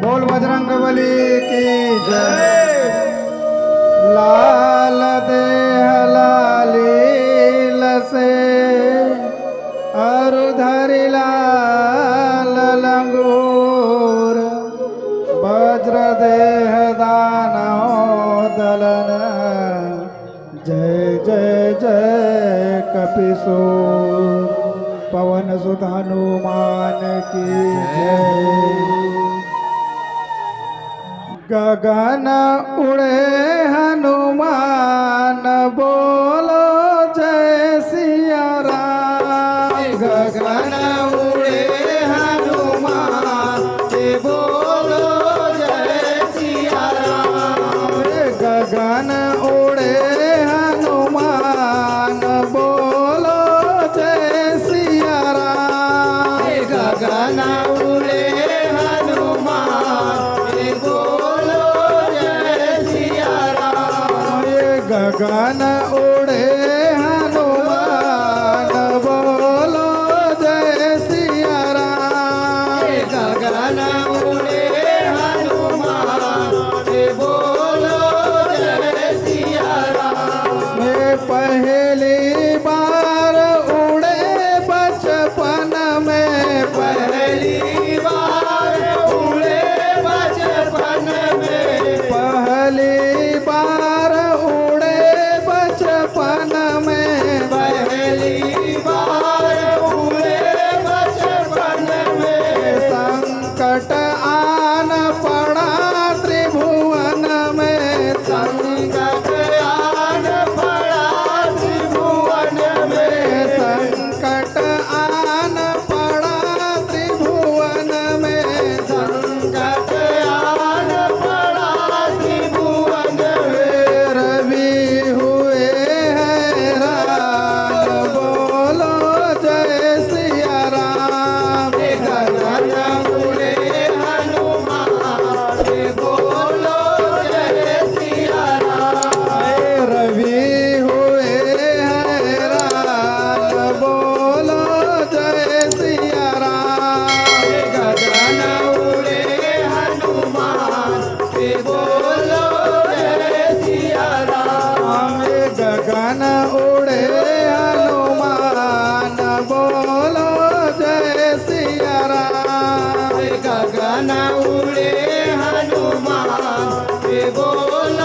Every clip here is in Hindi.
बोल बजरंगबली की जय। लाल देह लालील से अरुधरि लाल लंगूर वज्र देह दानव दलन जय जय जय कपिसूर पवन सुत हनुमान की जय। गगन उड़े हनुमान बोलो जय सिया राम। गगन उड़े हनुमान बोलो जय सिया राम। गगन उड़े हनुमान बोलो जय सिया राम। गगन उड़े गगन उड़े हनुमान बोलो जय सिया राम। गगन उड़े हनुमान बोलो जय सिया राम। मैं पहली बार उड़े बचपन में, पहली बार उड़े बचपन में, पहली बार बचपन में, पहली बार उड़े बचपन में। संकट आन पड़ा त्रिभुवन में, संकट आन पड़ा त्रिभुवन में, संकट आन पड़ा त्रिभुवन में, संकट आन पड़ा त्रिभुवन में। रवि गगन उड़े हनुमान बोलो जय सिया राम। गगन उड़े हनुमान बोलो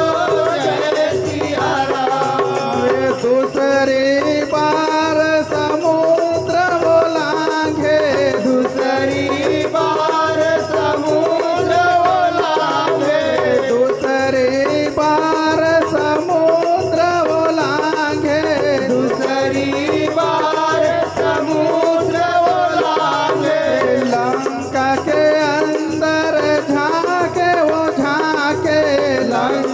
जय सिया राम। दूसरी बार समुद्र वो लांघे, दूसरी बार समुद्र वो लांघे, दूसरी बार समुद्र वो लांघे, दूसरी बार समुद्र वो लांघे। लंका के अंदर झाके वो झाके, लंका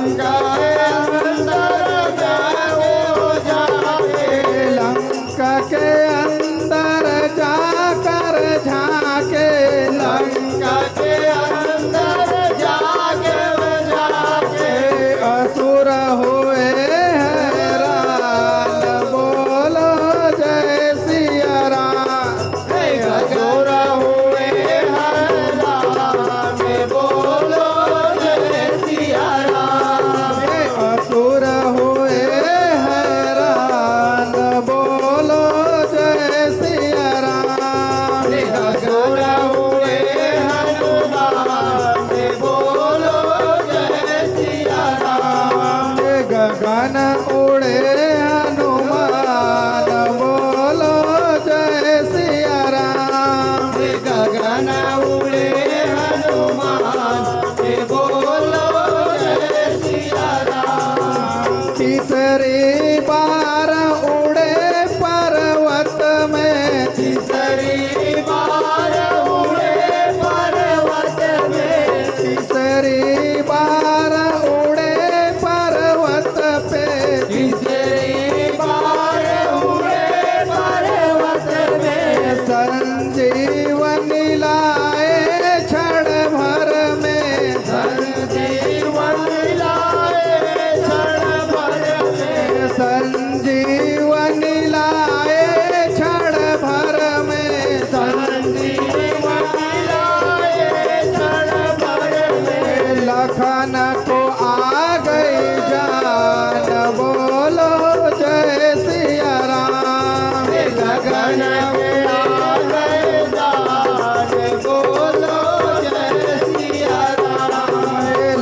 लखन को आ गई जान बोलो जय सिया राम गगन में आ गई जान बोलो जय सिया राम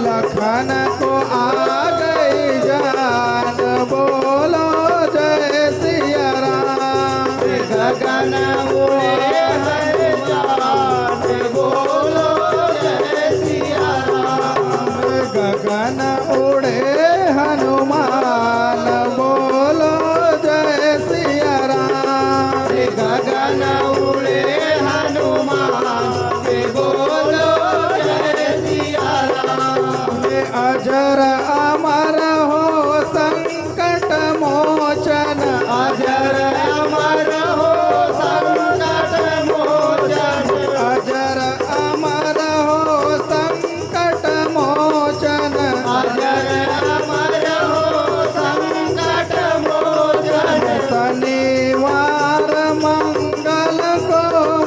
लखन को आ गई जान बोलो जय सिया राम गगन उड़े गगन उड़े हनुमान बोलो जय सिया राम गगन उड़े हनुमान बोलो जय सिया राम अजर अमर हो संकट मोचन अजर अमर हो संकट मोचन अजर अमर हो संकट मोचन अजर अमर हो संकट मोचन शनिवार मंगल को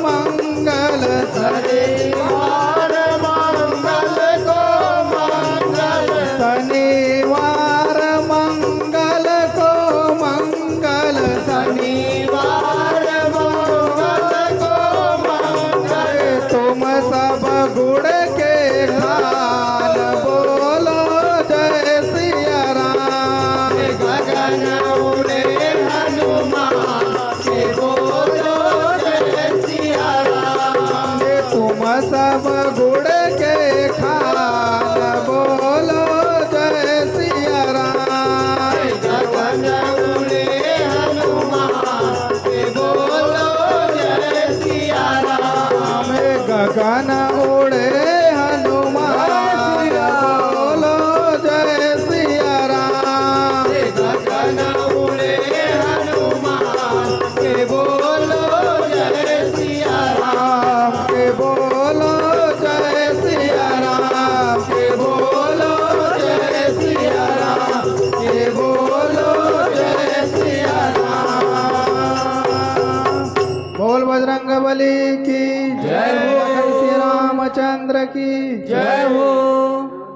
मंगल शनिवार मंगल को मंगल शनिवार मंगल को मंगल शनिवार मंगल को मंगल तुम सब गुड़ के खान बोलो जय सिया राम गगन उड़े हनुमान बोलो जय सिया राम तुम सब गुड़ के खान बोलो जय सिया राम गगन उड़े हनुमान बोलो जय सिया राम गगन उड़े हनुमान बोलो जय सिया राम गगन उड़े हनुमान बोलो जय सिया राम बोलो जय सिया राम बोलो जय सिया राम बोलो जय सिया राम बोल बजरंग बली की जय हो श्री रामचंद्र की जय हो।